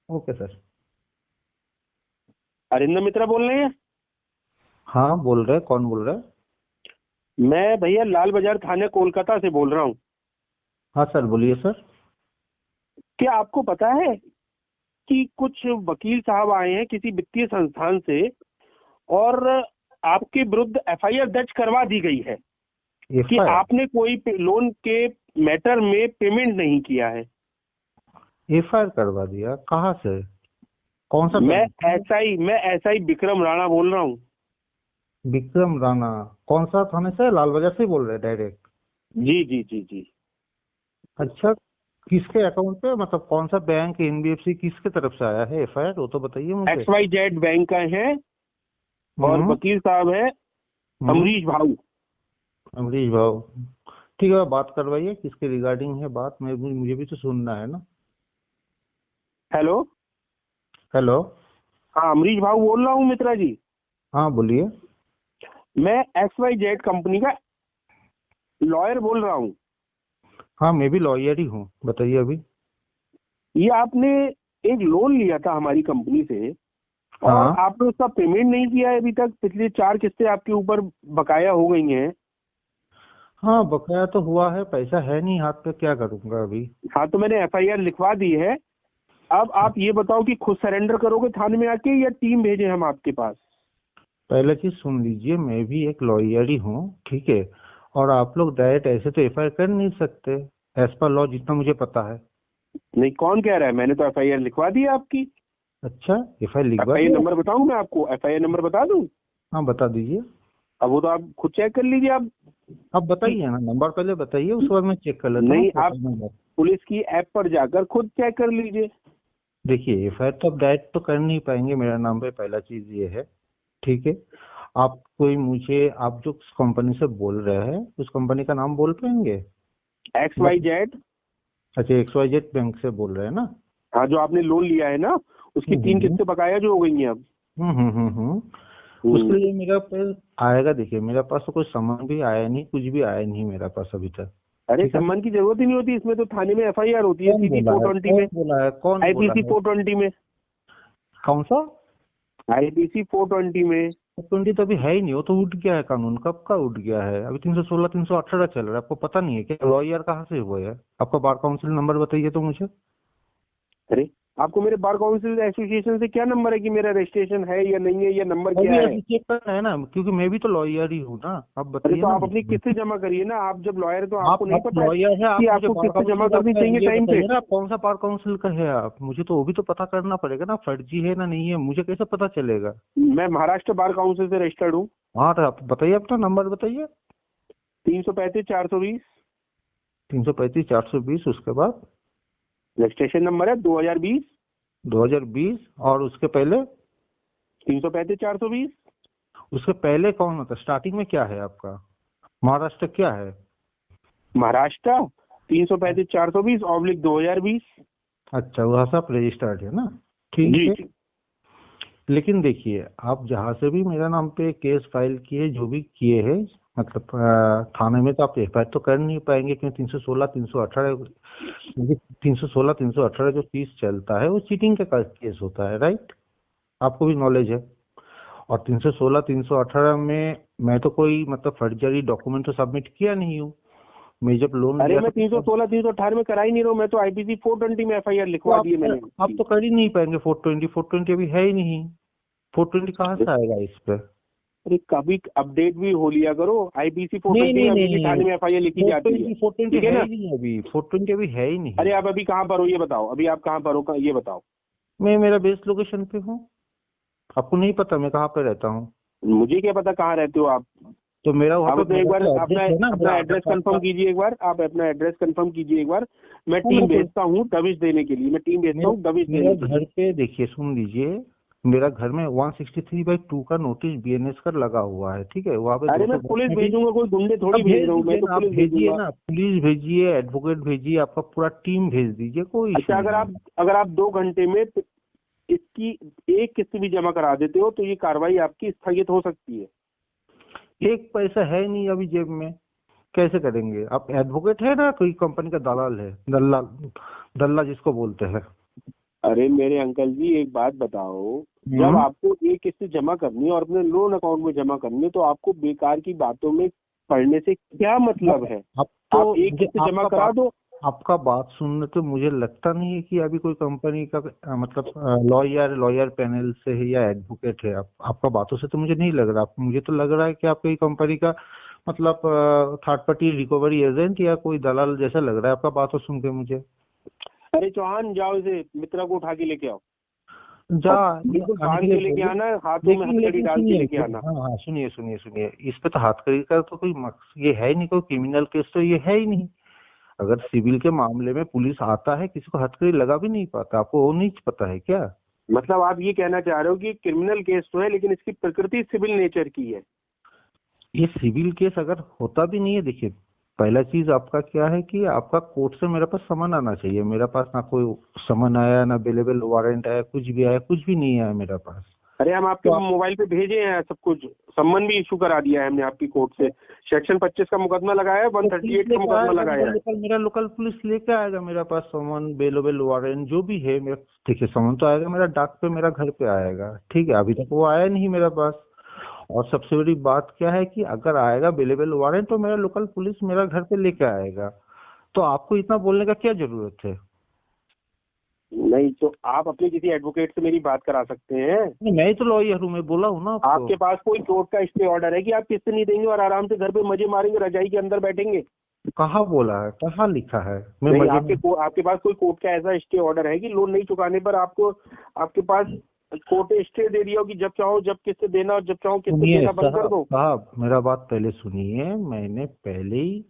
Okay sir. Arindam मित्रा बोल रहे हैं? हाँ बोल रहे, कौन बोल रहा है? मैं भैया लाल बाजार थाने कोलकाता से बोल रहा हूँ। हाँ सर, बोलिए सर। क्या आपको पता है कि कुछ वकील साहब आए हैं किसी वित्तीय संस्थान से, और आपके विरुद्ध एफआईआर दर्ज करवा दी गई है कि एफआईआर? आपने कोई लोन के मैटर में पेमेंट नहीं किया है। एफआईआर करवा दिया? कहाँ से? कौन सा मैं थाना? एसआई विक्रम राणा बोल रहा हूँ। विक्रम राणा? कौन सा थाने से? लाल बाजार से बोल रहे हैं डायरेक्ट? जी जी जी जी। अच्छा, किसके अकाउंट पे, मतलब कौन सा बैंक, एनबीएफसी, किसके तरफ से आया है एफआईआर, वो तो बताइए मुझे। XYZ बैंक का है और हम्म। वकील साहब है हम्म। अमरीश भाऊ। अमरीश भाव? ठीक है, बात करवाइए, किसके रिगार्डिंग है बात, मुझे भी तो सुनना है ना। हेलो। हेलो। हाँ, अमरीश भाऊ बोल रहा हूँ मित्रा जी। हाँ बोलिए। मैं XYZ कंपनी का लॉयर बोल रहा हूँ। हाँ मैं भी लॉयर ही हूँ, बताइए अभी। ये आपने एक लोन लिया था हमारी कंपनी से, और हाँ। आपने उसका पेमेंट नहीं किया है अभी तक। पिछली 4 किस्तें आपके ऊपर बकाया हो गई हैं। हाँ बकाया तो हुआ है, पैसा है नहीं हाथ पे, क्या करूंगा अभी। हाँ, तो मैंने एफआईआर लिखवा दी है। अब आप ये बताओ कि खुद सरेंडर करोगे थाने में आके, या टीम भेजें हम आपके पास? पहले चीज सुन लीजिए, मैं भी एक लॉयर ही हूँ, ठीक है। और आप लोग डायरेक्ट ऐसे तो एफआईआर कर नहीं सकते, एज पर लॉ, जितना मुझे पता है। नहीं, कौन कह रहा है? मैंने तो एफआईआर लिखवा दी है आपकी। अच्छा, एफआईआर लिखवा एफआईआर दिया? नंबर बताऊं मैं आपको? एफआईआर नंबर बता दूं? हाँ बता दीजिए। अब वो तो आप खुद चेक कर लीजिए आप आप कि। बताइए ना, नंबर पहले बताइए, उसके बाद मैं चेक कर लेता हूँ नहीं, आप टोटल नंबर। पुलिस की ऐप पर जाकर खुद चेक कर लीजिए। देखिए, एफआईआर तो आप डायरेक्ट तो कर नहीं पाएंगे मेरा नाम पे, पहला चीज ये है, ठीक है। आप कोई मुझे, आप जो कंपनी से बोल रहे हैं उस कंपनी का नाम बोल पाएंगे? एक्स वाई मतलब, जेड अच्छा XYZ बैंक से बोल रहे हैं ना? हाँ, जो आपने लोन लिया है ना, उसकी हम्म 3 हम्म किस्तें बकाया जो हो गई हैं अब। हम्म। उसके हम्म। लिए मेरा पास आएगा, देखिए मेरे पास तो कोई सामान भी आया नहीं, कुछ भी आया नहीं मेरे पास अभी तक। अरे, ठीक है। सम्मान की जरूरत ही नहीं होती इसमें, तो थाने में एफआईआर होती है कौन सीधी बोला है, 420 कौन में। बोला है, कौन बोला आईपीसी है? 420 में। कौन सा? आईपीसी 420 में। 20 तो अभी है ही नहीं, वो तो उठ गया है कानून, कब का उठ गया है, अभी 316 318 चल रहा है, आपको पता नहीं है क्या? लॉयर कहाँ से हुए है? आपका बार काउंसिल नंबर बताइए तो मुझे। अरे, आपको मेरे बार काउंसिल एसोसिएशन से क्या नंबर है कि मेरा रजिस्ट्रेशन है या नहीं है, या नंबर क्या अभी है? अभी चेक करना है ना, क्योंकि मैं भी तो लॉयर ही हूँ ना, आप अरे, बताइए तो ना आप अपनी मुझे। किस्तें जमा करिए ना। आप जब लॉयर है तो आपको नहीं आप पता है लॉयर है, कि आप मुझे आपको बार किस्तें जमा काउंसिल करनी का चाहिए ये टाइम पे? बताइए ना, आप कौन सा बार काउंसिल का है आप, मुझे तो वो भी तो पता करना पड़ेगा ना, फर्जी है ना नहीं है, मुझे कैसे पता चलेगा? मैं महाराष्ट्र बार काउंसिल से रजिस्टर्ड हूँ। हाँ तो आप बताइए, अपना नंबर बताइए। 335 420 335 420, उसके बाद रजिस्ट्रेशन नंबर है 2020। 2020, और उसके पहले? 335 420। उसके पहले कौन होता है, स्टार्टिंग में क्या है आपका? महाराष्ट्र क्या है? महाराष्ट्र 335 420/2020। अच्छा, वहाँ से आप रजिस्टर्ड है ना? ठीक जी है। जी। लेकिन देखिए, आप जहाँ से भी मेरा नाम पे केस फाइल किए, जो भी किए हैं, मतलब थाने में तो आप एफआईआर तो कर नहीं पाएंगे, क्योंकि 316 318, क्योंकि 316 318 जो केस चलता है वो चीटिंग का केस होता है, राइट? आपको भी नॉलेज है। और 316 318 में मैं तो कोई मतलब फर्जरी डॉक्यूमेंट तो सबमिट किया नहीं हूँ। मैं जब लोन अरे, लिया मैं था तो 316 318 में करा ही नहीं रहा हूँ। मैं तो आईपीसी 420 में एफआईआर तो लिखवा दी है मैंने आप इसकी। तो कर ही नहीं पाएंगे 420, 420 अभी है ही नहीं। 420 कहाँ अरे से आएगा इस पे? अरे, कभी अपडेट भी हो लिया करो। आईपीसी नहीं 420 नहीं में अभी भी नहीं, थाने में एफआईआर लिखी जाती है। 420 ठीक है है ना? ही नहीं, अभी 420 अभी है ही नहीं। अरे, आप अभी कहाँ पर हो ये बताओ। अभी आप कहाँ पर हो ये बताओ। मैं मेरा बेस लोकेशन पे हूँ, आपको नहीं पता मैं कहाँ पे रहता हूँ? मुझे क्या पता कहाँ रहते हो आप। तो मेरा वहाँ आप पे, अपना एक मेरा बार तो एड्रेस अपना है ना, अपना मेरा आधार एड्रेस कार्ड कंफर्म का। कीजिए एक बार। आप अपना एड्रेस कंफर्म कीजिए एक बार। मैं हाँ टीम मेरा तो, भेजता हूँ दबिश देने के लिए। मैं टीम भेजता मेरा हूँ दबिश मेरा देने के घर लिए। पे देखिए, सुन लीजिए, मेरा घर में 163/2 का नोटिस बीएनएस का लगा हुआ है, ठीक है, वहाँ पे अरे, मैं 210 पुलिस में भी। भेजूंगा, कोई गुंडे थोड़ी अब भेज भेज रहा हूँ। मैं दीजिए तो ना, आप पुलिस भेजिए भेजूंगा। ना, पुलिस भेजिए, एडवोकेट भेजिए, आपका पूरा टीम भेज दीजिए, कोई इशू अच्छा, नहीं है। अगर आप 2 घंटे में इसकी एक किस्त भी जमा करा देते हो तो ये कार्रवाई आपकी स्थगित हो सकती है। एक पैसा है नहीं अभी जेब में, कैसे करेंगे? आप एडवोकेट है ना, कोई कंपनी का दलाल है, दल्ला, दल्ला जिसको बोलते हैं? अरे मेरे अंकल जी, एक बात बताओ, जब आपको एक किस्त जमा करनी है और अपने लोन अकाउंट में जमा करनी है, तो आपको बेकार की बातों में पढ़ने से क्या मतलब है? अब तो आप एक किस्त जमा करा दो। आपका बात सुनने तो मुझे लगता नहीं है कि अभी कोई कंपनी का मतलब लॉयर पैनल से है या एडवोकेट है। आपका बातों से तो मुझे नहीं लग रहा। मुझे तो लग रहा है कि आप कोई कंपनी का मतलब थर्ड पार्टी रिकवरी एजेंट या कोई दलाल जैसा लग रहा है आपका बातों सुन के मुझे। अरे चौहान, जाओ इसे मित्रा को उठा के लेके आओ, जा बिल्कुल आने के बांध लिए के लेके बोलो। आना, हाथों में लेकिन हथकड़ी लेकिन डाल के सुनिए, लेके आना। हाँ हाँ, सुनिए सुनिए सुनिए, इस पे तो हथकड़ी का तो कोई ये है ही नहीं, कोई क्रिमिनल केस तो ये है ही नहीं। अगर सिविल के मामले में पुलिस आता है, किसी को हथकड़ी लगा भी नहीं पाता। आपको वो नहीं पता है क्या? मतलब आप ये कहना चाह रहे हो कि क्रिमिनल केस तो है, लेकिन इसकी प्रकृति सिविल नेचर की है। ये सिविल केस अगर होता भी नहीं है, देखिए पहला चीज आपका क्या है कि आपका कोर्ट से मेरे पास समन आना चाहिए। मेरे पास ना कोई समन आया, ना अवेलेबल वारंट आया, कुछ भी आया, कुछ भी नहीं आया मेरे पास। अरे हम आपके तो आप मोबाइल पे भेजे हैं सब कुछ, सम्मन भी इशू करा दिया है हमने आपकी कोर्ट से। सेक्शन 25 का मुकदमा लगाया है, तो पुलिस 138 का लेके मुकदमा आएगा, लगाया है। मेरा लोकल पुलिस लेके आएगा मेरे पास समन, बेलोबेल वारंट जो भी है मेरा। देखिए समन तो आएगा मेरा डाक पे, मेरा घर पे आएगा, ठीक है। अभी तक वो आया नहीं मेरे पास। और सबसे बड़ी बात क्या है कि अगर आएगा बेलेबल वारंट तो मेरा लोकल पुलिस मेरा घर पे लेके आएगा। तो आपको इतना बोलने का क्या जरूरत है? नहीं तो आप अपने किसी एडवोकेट से मेरी बात करा सकते हैं। नहीं, मैं ही तो लॉयर हूँ, मैं बोला हूँ ना आपको। आपके पास कोई कोर्ट का स्टे ऑर्डर है कि आप किस्त नहीं देंगे और आराम से घर पे मजे मारेंगे, रजाई के अंदर बैठेंगे? कहाँ बोला है, कहाँ लिखा है? मैं नहीं, मजे आपके पास कोई कोर्ट का ऐसा स्टे ऑर्डर है कि लोन नहीं चुकाने पर आपको, आपके पास कोर्ट ने स्टे दे दिया हो कि जब चाहो जब किस्त देना और जब चाहो किस्त सुनिए देना बंद कर साहब, दो? साहब मेरा बात पहले सुनिए। मैंने पहले ही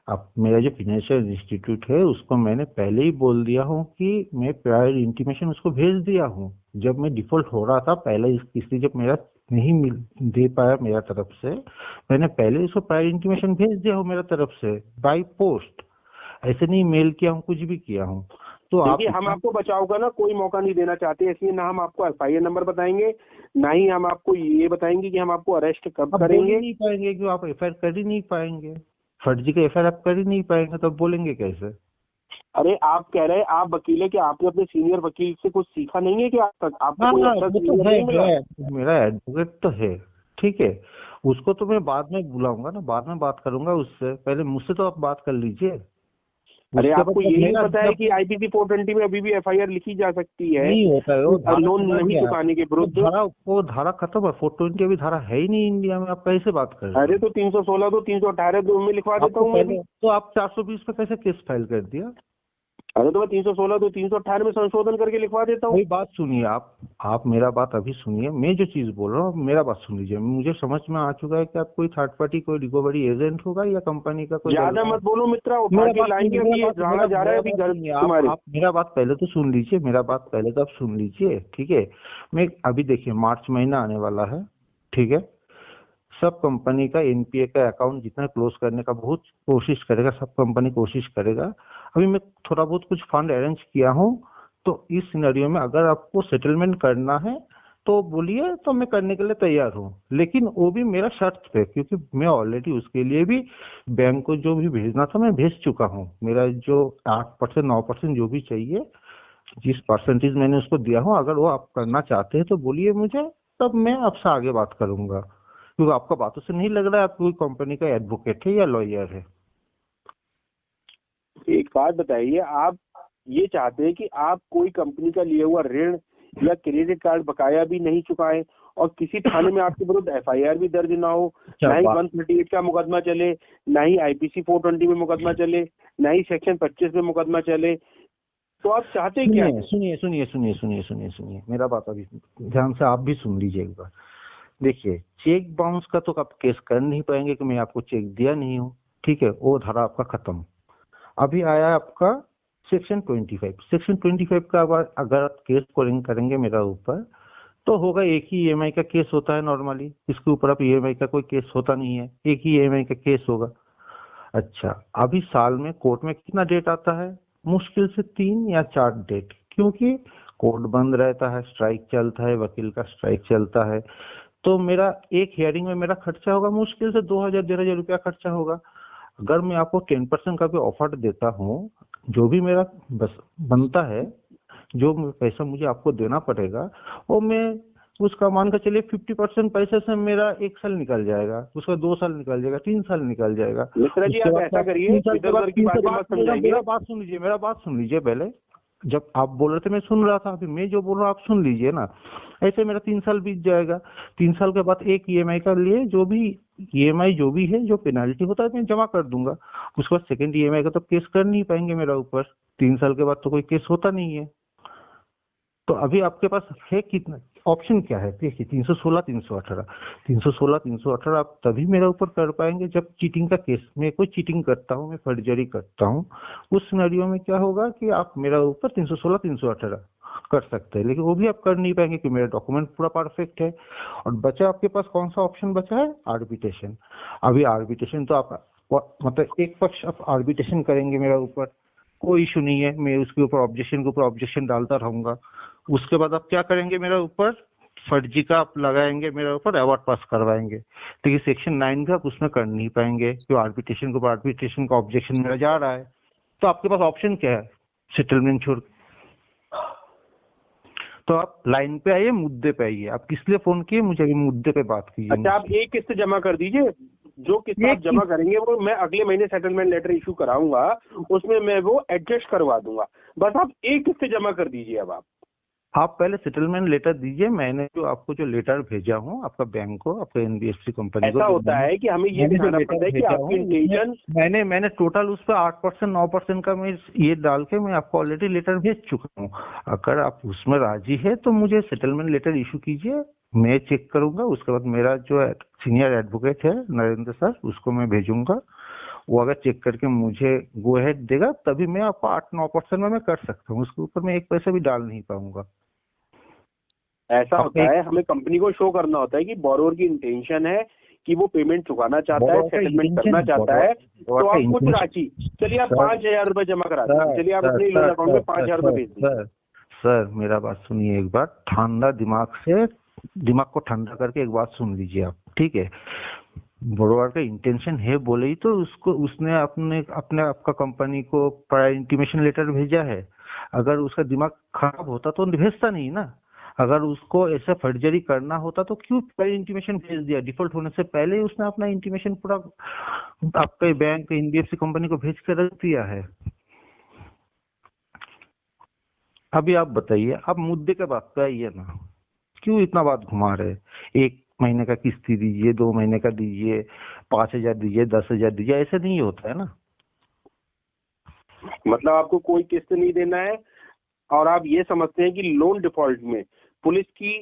अब मेरा जो फाइनेंशियल इंस्टीट्यूट है उसको मैंने पहले ही बोल दिया हूँ कि मैं प्रायर इंटीमेशन उसको भेज दिया हूँ। जब मैं डिफॉल्ट हो रहा था पहले, इस किस्ती जब मेरा नहीं मिल दे पाया मेरा तरफ से, मैंने पहले इसको प्रायर इंटीमेशन भेज दिया हूँ मेरा तरफ से बाय पोस्ट। ऐसे नहीं मेल किया हूँ, कुछ भी किया हूँ। तो आप देखिए, हम आपको बचाव का ना कोई मौका नहीं देना चाहते, इसलिए ना हम आपको एफआईआर नंबर बताएंगे, ना ही हम आपको ये बताएंगे कि हम आपको अरेस्ट कब बोल ही करेंगे। नहीं पाएंगे कि आप एफ कर ही नहीं पाएंगे। फर्जी का एफ आप कर ही नहीं पाएंगे तो बोलेंगे कैसे? अरे आप कह रहे हैं आप वकील है, कि आपने अपने सीनियर वकील से कुछ सीखा नहीं है? कि आज तक आपको हाँ कोई हाँ, अच्छा वो तो सीनियर नहीं मिला? मेरा एडवोकेट तो है, ठीक है। उसको तो मैं बाद में बुलाऊंगा ना, बाद में बात करूंगा उससे। पहले मुझसे तो आप बात कर लीजिए। अरे उसके बाद आपको जब ये नहीं मेरा पता है जब कि आईपीसी 420 में अभी भी एफआईआर लिखी जा सकती है नहीं होता है वो धारा लोन चला नहीं गया। चुकाने के विरुद्ध? वो धारा खत्म है। 420 अभी धारा है ही नहीं इंडिया में। आप कैसे बात कर रहे अरे हो? तो 316 दो, 318 दो में लिखवा देता आपको हूँ मैं भी। पहले तो आप 420 पे कैसे केस फाइल कर दिया? अरे तो मैं 316 दो 318 में संशोधन करके लिखवा देता हूँ। वही बात सुनिए, आप मेरा बात अभी सुनिए। मैं जो चीज बोल रहा हूँ मेरा बात सुन लीजिए। मुझे समझ में आ चुका है कि आप कोई थर्ड पार्टी, कोई रिकवरी एजेंट होगा या कंपनी का कोई ज्यादा दलाल। मत बोलो मित्रा, उठा मेरा के बात लाएंगे सुनिए, अभी, ये राणा जा रहा है मेरा अभी बात घर सुनिए। तुम्हारे। आप मेरा बात पहले तो सुन लीजिए। मेरा बात पहले तो आप सुन लीजिए, ठीक है। मैं अभी देखिए मार्च महीना आने वाला है, ठीक है। सब कंपनी का एनपीए का अकाउंट जितना क्लोज करने का बहुत कोशिश करेगा, सब कंपनी कोशिश करेगा। अभी मैं थोड़ा बहुत कुछ फंड अरेंज किया हूँ। तो इस सिनेरियो में अगर आपको सेटलमेंट करना है तो बोलिए, तो मैं करने के लिए तैयार हूँ। लेकिन वो भी मेरा शर्त पे, क्योंकि मैं ऑलरेडी उसके लिए भी बैंक को जो भी भेजना था मैं भेज चुका हूँ। मेरा जो 8% 9% जो भी चाहिए, जिस परसेंटेज मैंने उसको दिया हूँ, अगर वो आप करना चाहते हैं तो बोलिए मुझे, तब मैं आपसे आगे बात करूंगा। क्योंकि आपका बातों से नहीं लग रहा है आप कोई कंपनी का एडवोकेट है या लॉयर है। एक बात बताइए, आप ये चाहते हैं कि आप कोई कंपनी का लिया हुआ ऋण या क्रेडिट कार्ड बकाया भी नहीं चुकाएं और किसी थाने में आपके विरुद्ध एफआईआर भी दर्ज ना हो, क्या ना ही बात? 138 का मुकदमा चले, ना ही आईपीसी 420 में मुकदमा चले, ना ही सेक्शन 25 में मुकदमा चले, तो आप चाहते क्या सुनिए है? सुनिए सुनिए सुनिए सुनिए सुनिए सुनिए, मेरा बात अभी ध्यान से आप भी सुन लीजिए एक बार। देखिए, चेक बाउंस का तो आप केस कर नहीं पाएंगे कि मैं आपको चेक दिया नहीं हूँ, ठीक है। वो धारा आपका खत्म। अभी आया आपका सेक्शन 25। सेक्शन 25 का अगर आप केस करेंगे मेरा ऊपर, तो होगा एक ही ईएमआई का केस होता है नॉर्मली। इसके ऊपर आप ईएमआई का कोई केस होता नहीं है, एक ही ईएमआई का केस होगा। अच्छा, अभी साल में कोर्ट में कितना डेट आता है? मुश्किल से 3 या 4 डेट, क्योंकि कोर्ट बंद रहता है, स्ट्राइक चलता है, वकील का स्ट्राइक चलता है। तो मेरा एक हियरिंग में मेरा खर्चा होगा मुश्किल से 2000-1500 रुपया खर्चा होगा। अगर मैं आपको 10% का भी ऑफर देता हूँ, जो भी मेरा बस बनता है, जो पैसा मुझे आपको देना पड़ेगा वो मैं उसका मान कर चलिए 50% पैसे से मेरा 1 साल निकल जाएगा, उसका 2 साल निकल जाएगा, 3 साल निकल जाएगा। मिश्रा जी उसके आप बाद ऐसा करिए, तीन साल के इधर बाद उधर की बातें मत समझाइए। मेरा बात सुन लीजिए, मेरा बात सुन लीजिए पहले। जब आप बोल रहे थे मैं सुन रहा था, अभी मैं जो बोल रहा हूँ आप सुन लीजिए ना। ऐसे मेरा 3 साल बीत जाएगा, 3 साल के बाद एक ईएमआई का लिए जो भी ईएमआई जो भी है, जो पेनाल्टी होता है मैं जमा कर दूंगा। उसके बाद सेकंड ईएमआई का तो केस कर नहीं पाएंगे मेरा ऊपर, 3 साल के बाद तो कोई केस होता नहीं है। तो अभी आपके पास है कितना ऑप्शन क्या है? देखिए 316 318, 316 318 आप तभी मेरे ऊपर कर पाएंगे जब चीटिंग का केस, मैं कोई चीटिंग करता हूँ, मैं फर्जरी करता हूँ, उस सिनेरियो में क्या होगा कि आप मेरा ऊपर 316 318 कर सकते हैं। लेकिन वो भी आप कर नहीं पाएंगे कि मेरा डॉक्यूमेंट पूरा परफेक्ट है। और बचा आपके पास कौन सा ऑप्शन बचा है? आर्बिट्रेशन। अभी आर्बिट्रेशन तो आप मतलब एक पक्ष आप आर्बिट्रेशन करेंगे मेरा ऊपर, कोई इशू नहीं है, मैं उसके ऊपर ऑब्जेक्शन के ऊपर ऑब्जेक्शन डालता रहूंगा। उसके बाद आप क्या करेंगे, मेरा ऊपर फर्जी का आप लगाएंगे, मेरे ऊपर अवार्ड पास करवाएंगे। लेकिन सेक्शन 9 का आप उसमें कर नहीं पाएंगे क्योंकि आर्बिट्रेशन के ऊपर आर्बिट्रेशन का ऑब्जेक्शन मेरा जा रहा है। तो आपके पास ऑप्शन क्या है? सेटलमेंट छोड़। तो आप लाइन पे आइए, मुद्दे पे आइए। आप किस लिए फोन किए मुझे? अभी मुद्दे पे बात कीजिए। अच्छा, आप एक किस्त जमा कर दीजिए, जो किस्त आप जमा करेंगे वो मैं अगले महीने सेटलमेंट लेटर इशू कराऊंगा, उसमें मैं वो एडजस्ट करवा दूंगा। बस आप एक किस्त जमा कर दीजिए। अब आप पहले सेटलमेंट लेटर दीजिए। मैंने जो आपको जो लेटर भेजा हूँ आपका बैंक को, आपका एनबीएफसी कंपनी को, ऐसा होता है कि हमें ये दिखाना पड़ता है कि आपकी इंटेंशन, मैंने टोटल उस पर 8% 9% का मैं ये डाल के मैं आपको ऑलरेडी लेटर भेज चुका हूँ। अगर आप उसमें राजी है तो मुझे सेटलमेंट लेटर इशू कीजिए, मैं चेक करूंगा। उसके बाद मेरा जो सीनियर एडवोकेट है नरेंद्र सर, उसको मैं भेजूंगा। वो अगर चेक करके मुझे गो अहेड देगा तभी मैं आपको 8-9% में मैं कर सकता हूँ, उसके ऊपर मैं एक पैसा भी डाल नहीं पाऊंगा। ऐसा होता है, हमें कंपनी को शो करना होता है कि बोरोवर की इंटेंशन है कि वो पेमेंट चुकाना चाहता है, सेटलमेंट करना चाहता है। तो आप कुछ राशि, चलिए आप 5,000 रुपए जमा करा दीजिए। चलिए आप अपने लोन अकाउंट में 5,000 रुपए भेज दीजिए। सर मेरा बात सुनिए एक बार, ठंडा दिमाग से, दिमाग को ठंडा करके एक बात सुन लीजिए आप, ठीक है? बोरोवर का इंटेंशन है बोले ही तो उसको उसने अपने अपने आपका कंपनी को प्रायर इंटीमेशन लेटर भेजा है। अगर उसका दिमाग खराब होता तो भेजता नहीं ना। अगर उसको ऐसा फर्जरी करना होता तो क्यों प्रायर इंटीमेशन भेज दिया? डिफॉल्ट होने से पहले ही उसने अपना इंटीमेशन पूरा आपके बैंक एनबीएफसी कंपनी को भेज कर रख दिया है। अभी आप बताइए, आप मुद्दे के बात पे आइए ना, क्यों इतना बात घुमा रहे? 1 महीने का किस्ती दीजिए, 2 महीने का दीजिए, 5,000 दीजिए, 10,000 दीजिए, ऐसे नहीं होता है ना। मतलब आपको कोई किस्त नहीं देना है और आप ये समझते हैं कि लोन डिफॉल्ट में पुलिस की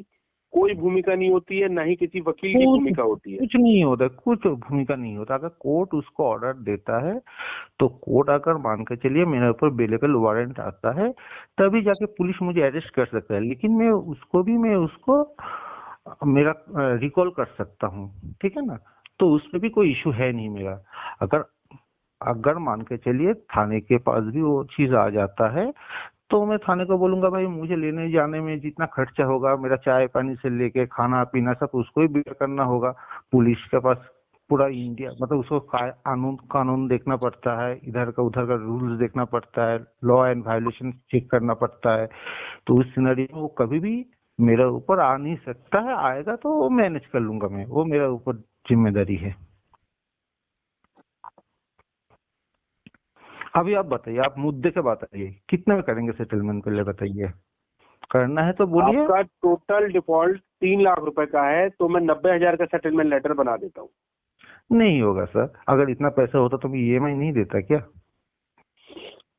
कोई भूमिका नहीं होती है, ना ही किसी वकील की भूमिका होती है। कुछ नहीं होता, कुछ भूमिका नहीं होता। अगर कोर्ट उसको ऑर्डर देता है तो कोर्ट अगर मान के चलिए मेरे ऊपर बेलेबल वारंट आता है तभी जाके पुलिस मुझे अरेस्ट कर सकता है। लेकिन मैं उसको मेरा रिकॉल कर सकता हूँ, ठीक है ना? तो उसमें भी कोई इशू है नहीं मेरा। अगर अगर मान के चलिए थाने के पास भी वो चीज आ जाता है तो मैं थाने को बोलूंगा भाई मुझे लेने जाने में जितना खर्चा होगा, मेरा चाय पानी से लेके खाना पीना सब उसको ही बेयर करना होगा। पुलिस के पास पूरा इंडिया, मतलब उसको कानून कानून देखना पड़ता है, इधर का उधर का रूल्स देखना पड़ता है, लॉ एंड वायलेशन चेक करना पड़ता है। तो उस सिनेरियो में वो कभी भी मेरे ऊपर आ नहीं सकता है। आएगा तो वो मैनेज कर लूंगा मैं, वो मेरा ऊपर जिम्मेदारी है। अभी आप बताइए, आप मुद्दे के बताइए, कितने में करेंगे सेटलमेंट? पहले बताइए, करना है तो बोलिए। आपका टोटल डिफॉल्ट 3 लाख रुपए का है तो मैं 90,000 का सेटलमेंट लेटर बना देता हूँ। नहीं होगा सर, अगर इतना पैसा होता तो मैं ईएमआई नहीं देता क्या?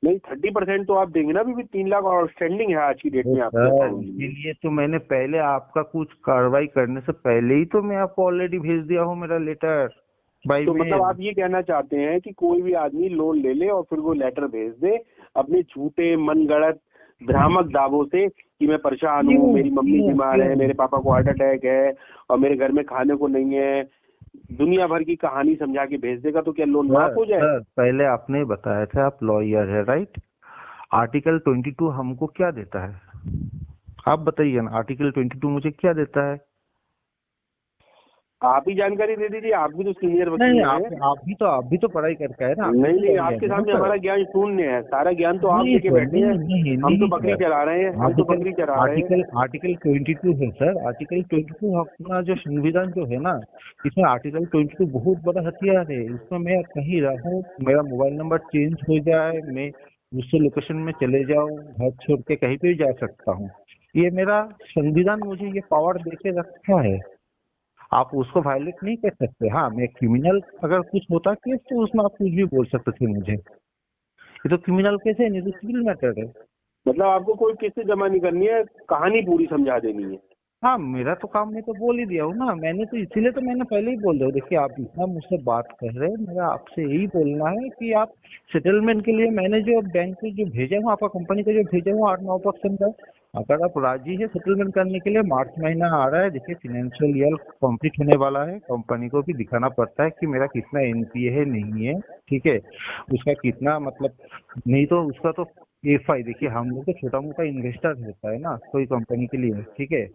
नहीं, 30% तो आप देंगे ना। अभी भी 3 लाख आउटस्टैंडिंग है आज की डेट में आपके अकाउंट में। इसके लिए तो मैंने पहले आपका कुछ कार्रवाई करने से पहले ही तो मैं आपको ऑलरेडी भेज दिया हूँ मेरा लेटर बाई तो मेल। मतलब आप ये कहना चाहते हैं कि कोई भी आदमी लोन ले ले और फिर वो लेटर भेज दे अपने झूठे मनगढ़ंत भ्रामक दावों से कि मैं परेशान हूँ, मेरी मम्मी बीमार है, मेरे पापा को हार्ट अटैक है और मेरे घर में खाने को नहीं है, दुनिया भर की कहानी समझा के भेज देगा, तो क्या लोन माफ हो जाए? सर पहले आपने बताया था आप लॉयर है, राइट? आर्टिकल 22 हमको क्या देता है? आप बताइए ना, आर्टिकल 22 मुझे क्या देता है? आप ही जानकारी दे दीजिए, आप भी तो सीनियर वकील नहीं, हैं। आप भी तो पढ़ाई करके है ना। नहीं, आपके सामने हमारा ज्ञान शून्य है, सारा ज्ञान तो आप लेके बैठे हैं। हम तो बकरी चरा रहे हैं, आर्टिकल 22 है सर। आर्टिकल 22 अपना जो संविधान जो है ना, इसमें आर्टिकल 22 बहुत बड़ा हथियार है। इसमें मैं कहीं रहूं, मेरा मोबाइल नंबर चेंज हो जाए, मैं दूसरे लोकेशन में चले जाऊं, घर छोड़ के कहीं पे भी जा सकता हूँ। ये मेरा संविधान मुझे ये पावर देके रखा है। आप उसको वायलेट नहीं कर सकते। हाँ, मैं क्रिमिनल अगर कुछ होता केस तो उसमें आप कुछ भी बोल सकते थे मुझे। ये तो क्रिमिनल केस है, नहीं तो सिविल मैटर है। मतलब आपको कोई किस्से जमा नहीं करनी है, कहानी पूरी समझा देनी है। हाँ, मेरा तो काम मैं तो बोल ही दिया हूँ ना। मैंने तो इसीलिए तो मैंने पहले ही बोल दिया। देखिए, आप इतना मुझसे बात कर रहे हैं, मेरा आपसे यही बोलना है कि आप सेटलमेंट के लिए मैंने जो बैंक को जो भेजा हूँ, आपका कंपनी को जो भेजा हूँ 8-9% का, अगर आप राजी है सेटलमेंट करने के लिए, मार्च महीना आ रहा है, देखिए फाइनेंशियल ईयर कंप्लीट होने वाला है, कंपनी को भी दिखाना पड़ता है कि मेरा कितना एनपीए है, नहीं है, ठीक है, उसका कितना मतलब, नहीं तो उसका तो एफआई, देखिए हम लोग तो छोटा मोटा इन्वेस्टर होता है ना कोई कंपनी के लिए, ठीक है,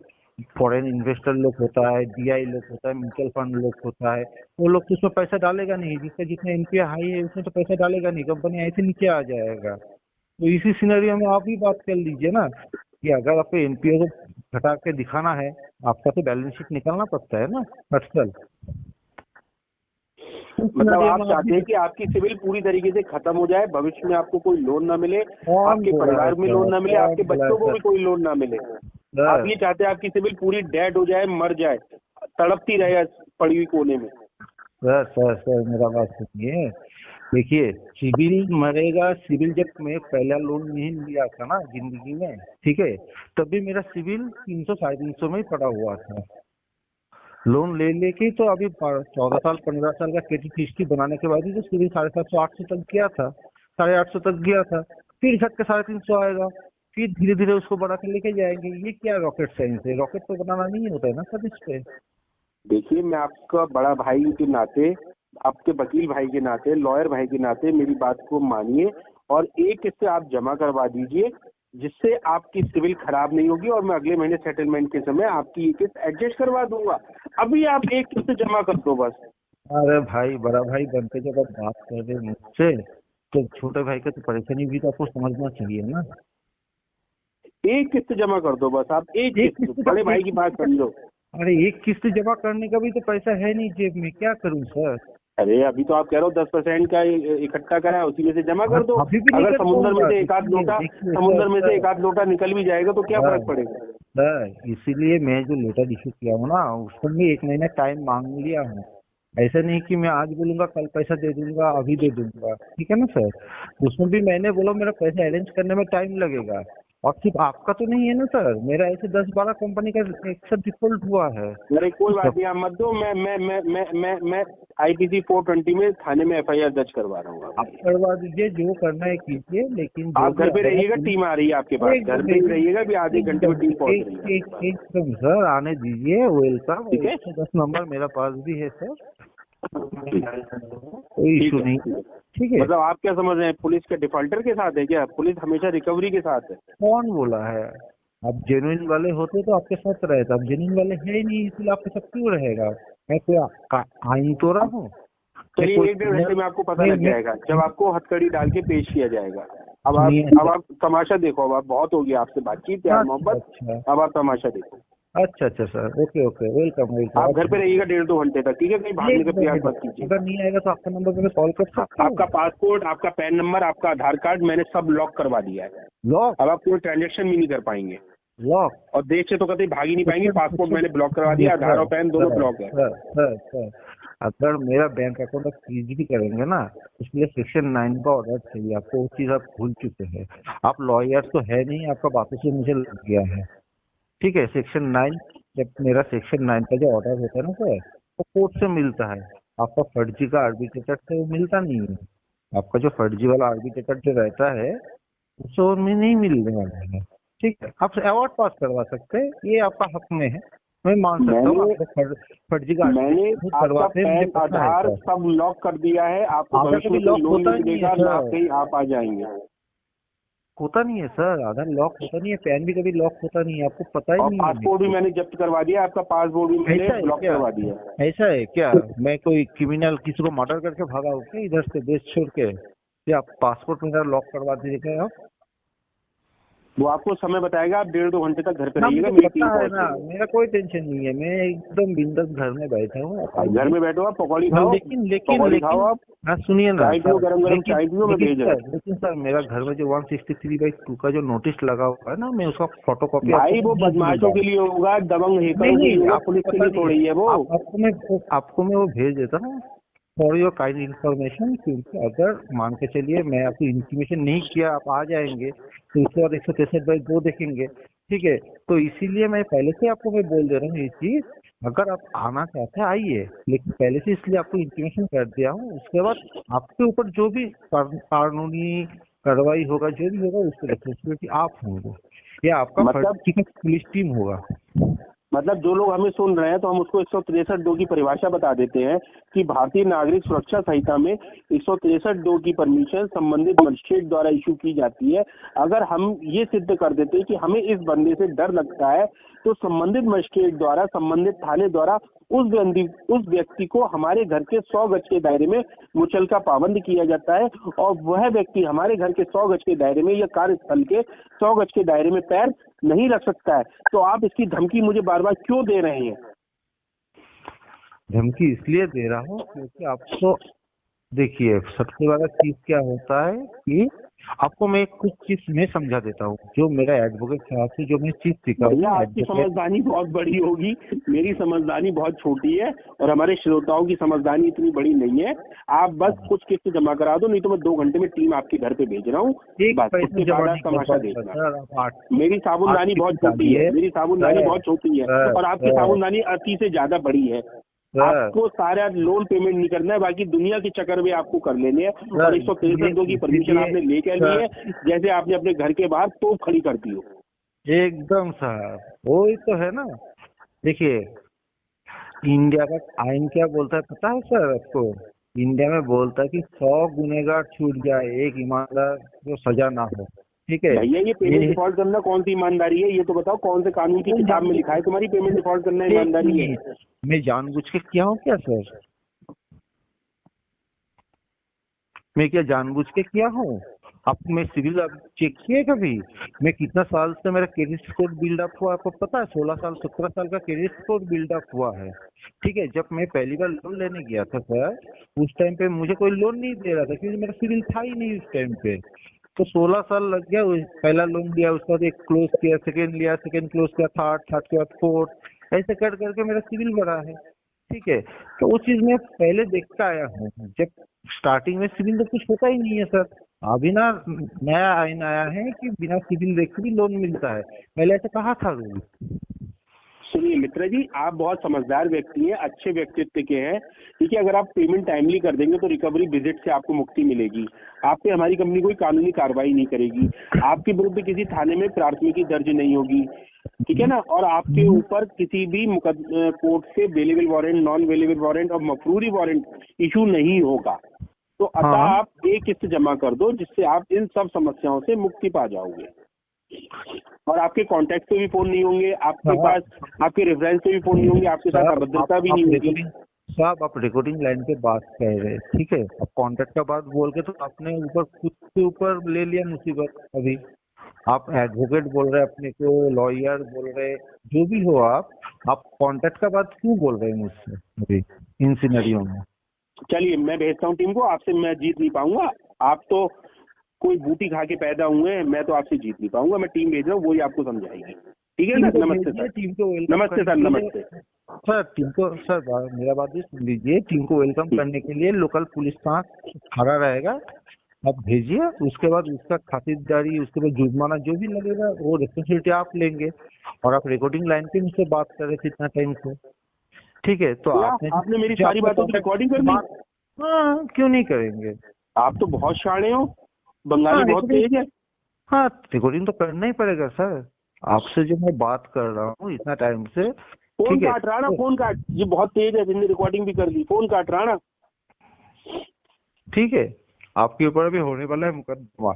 फॉरेन इन्वेस्टर लोग होता है, डीआई लोग होता है, म्यूचुअल फंड लोग होता है, वो लोग तो उसमें पैसा डालेगा नहीं। जिसका जितना एनपीए हाई है उसमें तो पैसा डालेगा नहीं, कंपनी ऐसे नीचे आ जाएगा। तो इसी सिनेरियो में आप भी बात कर लीजिए ना कि अगर आपको एनपीए को घटा के दिखाना है, आपका तो बैलेंस शीट निकालना पड़ता है ना हर साल। मतलब आप चाहते हैं कि आपकी सिविल पूरी तरीके से खत्म हो जाए, भविष्य में आपको कोई लोन ना मिले, आपके परिवार में लोन ना मिले, आपके बच्चों को भी कोई लोन ना मिले। आप ये चाहते हैं आपकी सिविल पूरी डेड हो जाए, मर जाए, तड़पती रहे पड़ी हुई कोने में। सर मेरा बात सुनिए। देखिए, सिविल मरेगा। सिविल जब मैं पहला लोन नहीं लिया था ना जिंदगी में, ठीक है, तभी मेरा सिविल 300-350 में ही पड़ा हुआ था। लोन ले लेके तो अभी 14 साल 15 साल का क्रेडिट हिस्ट्री बनाने के बाद ही तो सिविल 750-800 तक गया था, 850 तक गया था। फिर घट के 350 आएगा, फिर धीरे धीरे उसको बढ़ा के लेके जाएंगे। ये क्या रॉकेट साइंस है? रॉकेट तो बनाना नहीं होता है ना सर इस पे। देखिए, मैं आपका बड़ा भाई के नाते, आपके वकील भाई के नाते, लॉयर भाई के नाते मेरी बात को मानिए और एक किस्से आप जमा करवा दीजिए, जिससे आपकी सिविल खराब नहीं होगी और मैं अगले महीने सेटलमेंट के समय आपकी ये किस्त एडजस्ट करवा दूंगा। अभी आप एक किस्त जमा कर दो बस। अरे भाई, बड़ा भाई बनते जब आप बात कर रहे हैं मुझसे, तो छोटे भाई का तो परेशानी भी तो आपको समझना चाहिए ना। एक किस्त जमा कर दो बस, आप एक किस्त, बड़े भाई की बात समझो। अरे एक किस्त जमा करने का भी तो पैसा है नहीं जेब में, क्या करूं सर? अरे अभी तो आप कह रहे हो 10% का इकट्ठा करा है, उसी में से जमा कर दो। अगर समुद्र में से एक आध लोटा निकल भी जाएगा तो क्या फर्क पड़ेगा सर? इसीलिए मैं जो लेटर इशू किया हूँ ना, उसमें भी 1 महीना टाइम मांग लिया हूँ। ऐसा नहीं कि मैं आज बोलूंगा कल पैसा दे दूंगा, अभी दे दूंगा, ठीक है ना सर? उसमें भी मैंने बोला मेरा पैसा अरेंज करने में टाइम लगेगा। और सिर्फ आपका तो नहीं है ना सर, मेरा ऐसे 10-12 कंपनी का एक साथ डिफॉल्ट हुआ है। अरे कोई बात नहीं, आप मत दो। मैं आईपीसी 420 में थाने में एफआईआर दर्ज करवा रहा हूँ। आप करवा दीजिए, जो करना है कीजिए, लेकिन आप घर पे रहिएगा, टीम आ रही है आपके पास, घर पे ही रहिएगा, भी आधे घंटे में टीम पहुंच रही है। एकदम सर, आने दीजिए, वेलकम। ठीक है, 10 नंबर मेरा पास भी है सर, कोई इशू नहीं, ठीक है। मतलब आप क्या समझ रहे हैं, पुलिस के डिफॉल्टर के साथ है क्या? पुलिस हमेशा रिकवरी के साथ है। कौन बोला है? आप जेन्युइन वाले होते तो आपके साथ रहता, आप जेन्युइन वाले है ही नहीं, इसलिए आपके साथ क्यों रहेगा? मैं कोई आइन तो रहा हूँ? चलिए 1-1.5 घंटे में आपको पता लग जाएगा, जब आपको हथकड़ी डाल के पेश किया जाएगा। अब आप तमाशा देखो। अब आप बहुत हो गया आपसे बातचीत, प्यार मोहब्बत, अब आप तमाशा देखो। अच्छा सर, ओके वेलकम। आप घर पे रहिएगा 1.5-2 घंटे तक, ठीक है? कहीं भागने का प्रयास मत कीजिए। अगर नहीं आएगा तो आपका नंबर पे कॉल कर सकता हूं। आपका पासपोर्ट, आपका पैन नंबर, आपका आधार कार्ड मैंने सब लॉक करवा दिया है। लॉक? अब आप कोई ट्रांजेक्शन भी नहीं कर पाएंगे। लॉक? और देश से तो कभी भाग ही नहीं पाएंगे। पासपोर्ट मैंने ब्लॉक करवा दिया, आधार और पैन दोनों ब्लॉक है। सर, अगर मेरा बैंक अकाउंट आप फ्रीज भी करेंगे ना, इसलिए सेक्शन 9 का ऑर्डर चाहिए आपको। वो चीज आप भूल चुके हैं। आप लॉयर तो है नहीं, आपका बातों से मुझे लग गया है, ठीक है। सेक्शन 9, जब मेरा सेक्शन 9 का जो ऑर्डर होता है ना सर, वो कोर्ट से मिलता है। आपका फर्जी का आर्बिट्रेटर से वो मिलता नहीं है। आपका जो फर्जी वाला आर्बिट्रेटर जो रहता है उससे और में नहीं मिलने वाला है, ठीक है। आप अवार्ड पास करवा सकते हैं, ये आपका हक में है, मैं मान सकता हूँ। फर्जी का मैंने करवाते हैं, आधार सब लॉक कर दिया है। आपको भविष्य में लोन नहीं मिलेगा, ना कहीं आप आ जाएंगे। होता नहीं है सर, आधार लॉक होता नहीं है, पैन भी कभी लॉक होता नहीं है, आपको पता ही और नहीं है। पासपोर्ट भी मैंने जब्त करवा दिया, आपका पासपोर्ट भी मैंने ऐसा है ब्लॉक क्या? करवा दिया। ऐसा है क्या? मैं कोई क्रिमिनल किसी को मर्डर करके भागा हूँ क्या इधर से देश छोड़ के? या पासपोर्ट मेरा लॉक करवा दीजिएगा आप? वो आपको समय बताएगा, आप 1.5-2 घंटे तक घर पे हाँ रहिएगा, मुझे मेरी पता टीम है पहुंच ना, रही मेरा कोई टेंशन नहीं है, मैं एकदम बिंदास घर में बैठा हूँ, आप है। घर आइए। में बैठो आप, पकौड़ी हाँ, खाओ, लेकिन लेकिन पकौड़ी लेकिन खाओ आप, हाँ सुनिए ना चाय पियो, सर, गरम गरम लेकिन चाय पियो, मैं लेकिन भेज रहा सर लेकिन सर मेरा घर में जो 163/2 का जो नोटिस लगा हुआ है ना, मैं उसका फोटो हूँ। कॉपी भाई आपको वो भेज बदमाशों दूंगा। के लिए होगा, दबंग नहीं हैकरों के लिए नहीं, होगा, आपको पुलिस के पता लिए नहीं है, थोड़ी है वो। आपको मैं वो भेज देता हूँ फॉर योर काइंड इन्फॉर्मेशन, क्योंकि अगर मान के चलिए मैं आपको इंटीमेशन नहीं किया, आप आ जाएंगे तो उसके बाद 163/2 देखेंगे, ठीक है? तो इसीलिए मैं पहले से आपको मैं बोल दे रहा हूँ ये चीज, अगर आप आना चाहते हैं आइए, लेकिन पहले से इसलिए आपको इंटीमेशन कर दिया हूँ, उसके बाद आपके ऊपर जो भी कानूनी कार्रवाई होगा, जो भी होगा उसकी रिस्पॉन्सिबिलिटी आप होंगे, या आपका मतलब ठीक है पुलिस टीम होगा। जो लोग हमें सुन रहे हैं तो हम उसको 163(2) की परिभाषा बता देते हैं कि भारतीय नागरिक सुरक्षा संहिता में 163(2) की परमिशन संबंधित मजिस्ट्रेट द्वारा इशू की जाती है। अगर हम ये सिद्ध कर देते हैं कि हमें इस बंदे से डर लगता है, तो संबंधित मजिस्ट्रेट द्वारा, संबंधित थाने द्वारा उस व्यक्ति को हमारे घर के 100 गज के दायरे में मुचलका पाबंद किया जाता है, और वह व्यक्ति हमारे घर के 100 गज के दायरे में या कार्यस्थल के 100 गज के दायरे में पैर नहीं रख सकता है। तो आप इसकी धमकी मुझे बार बार क्यों दे रहे हैं? धमकी इसलिए दे रहा हूँ क्योंकि आपको देखिए, सबसे बड़ा चीज क्या होता है कि आपको मैं कुछ चीज मैं समझा देता हूँ, जो मेरा एडवोकेट साहब से जो मैं चीज सीखा हूँ। भैया आपकी समझदारी बहुत बड़ी होगी, मेरी समझदारी बहुत छोटी है, और हमारे श्रोताओं की समझदारी इतनी बड़ी नहीं है। आप बस कुछ किस्त जमा करा दो, नहीं तो मैं 2 घंटे में टीम आपके घर पे भेज रहा हूँ, बस उसके बाद आप तमाशा देखना। मेरी साबुनदानी बहुत छोटी है, मेरी साबुनदानी बहुत छोटी है, और आपकी साबुनदानी अति से ज्यादा बड़ी है। आपको सारा लोन पेमेंट नहीं करना है, बाकी दुनिया के चक्कर में आपको कर लेने हैं। और 163(2) की परमिशन आपने लेकर ली है, जैसे आपने अपने घर के बाहर तोप खड़ी कर दी हो। एकदम साहब, वही तो है ना। देखिए, इंडिया का आइन क्या बोलता है पता है सर आपको? इंडिया में बोलता है कि 100 गुनहगार छूट जाए, एक ईमानदार को सजा ना हो, ठीक है? भैया ये पेमेंट डिफॉल्ट करना कौन सी ईमानदारी है, ये तो बताओ, कौन से कानून की किताब में लिखा है तुम्हारी पेमेंट डिफॉल्ट करना ईमानदारी है? मैं जानबूझ के किया हूँ क्या सर? मैं क्या जानबूझ के किया हूँ? आपको मैं सिविल चेक किए कभी? मैं कितना साल से मेरा क्रेडिट स्कोर बिल्डअप हुआ आपको पता है? 16 साल 17 साल का क्रेडिट स्कोर बिल्डअप हुआ है, ठीक है? जब मैं पहली बार लोन लेने गया था सर, उस टाइम पे मुझे कोई लोन नहीं दे रहा था क्योंकि मेरा सिविल था ही नहीं उस टाइम पे। तो 16 साल लग गया, पहला लोन लिया, उसके बाद एक क्लोज किया, सेकेंड लिया, सेकेंड क्लोज किया, थर्ड के बाद फोर्थ, ऐसे कर करके मेरा सिविल बढ़ा है, ठीक है? तो वो चीज मैं पहले देखता आया हूँ। जब स्टार्टिंग में सिविल तो कुछ होता ही नहीं है सर, अभी ना नया आइन आया है कि बिना सिविल देखे भी लोन मिलता है, पहले ऐसा कहा था रूल। सुनिए मित्र जी, आप बहुत समझदार व्यक्ति हैं, अच्छे व्यक्तित्व के हैं, ठीक है? अगर आप पेमेंट टाइमली कर देंगे तो रिकवरी विजिट से आपको मुक्ति मिलेगी। आप पे हमारी कंपनी कोई कानूनी कार्रवाई नहीं करेगी, आपके विरुद्ध किसी थाने में प्राथमिकी दर्ज नहीं होगी, ठीक है ना? और आपके ऊपर किसी भी कोर्ट से bailable warrant, non bailable warrant और मफरूरी वारंट इशू नहीं होगा। तो अतः आप एक किस्त जमा कर दो, जिससे आप इन सब समस्याओं से मुक्ति पा जाओगे, और आपके कांटेक्ट पे भी फोन नहीं होंगे, आपके पास आपके रेफरेंस पे भी फोन नहीं होंगे, आपके साथ अभद्रता भी नहीं होगी। साहब आप रिकॉर्डिंग लाइन पे बात कह रहे हैं, ठीक है? अब कांटेक्ट का बात बोल के तो आपने ऊपर खुद के ऊपर ले लिया मुसीबत। अभी आप एडवोकेट बोल रहे हैं अपने को, लॉयर बोल रहे, जो भी हो आप कांटेक्ट का बात क्यों बोल रहे हैं मुझसे अभी इन सिनेरियो में? चलिए मैं भेजता हूँ टीम को, आपसे मैं जीत नहीं पाऊंगा, आप तो कोई बूटी खा के पैदा हुए हैं, मैं तो आपसे जीत नहीं पाऊंगा। मैं टीम भेज रहा हूँ, वही आपको समझाएगी, ठीक है सर? नमस्ते सर। टीम को नमस्ते सर। नमस्ते सर। टीम को सर, मेरा बात भी सुन लीजिए, टीम को वेलकम करने के लिए लोकल पुलिस पास खड़ा रहेगा, आप भेजिए, उसके बाद उसका खातिरदारी, उसके बाद जुर्माना जो भी लगेगा वो रिस्पॉन्सिबिलिटी आप लेंगे। और आप रिकॉर्डिंग लाइन पे मुझसे बात कर रहे थे इतना टाइम से, ठीक है? तो आपने मेरी सारी बातों की रिकॉर्डिंग कर दी? हाँ, क्यों नहीं करेंगे? आप तो बहुत शाणे हो, बंगाली बहुत तेज है। हाँ, रिकॉर्डिंग तो करना ही पड़ेगा सर, आपसे जो मैं बात कर रहा हूँ इतना टाइम से। फोन काट रहा ना, फोन काट, ये बहुत तेज है, जिसने रिकॉर्डिंग भी कर दी, फोन काट रहा ना। ठीक है, आपके ऊपर भी होने वाला है मुकदमा।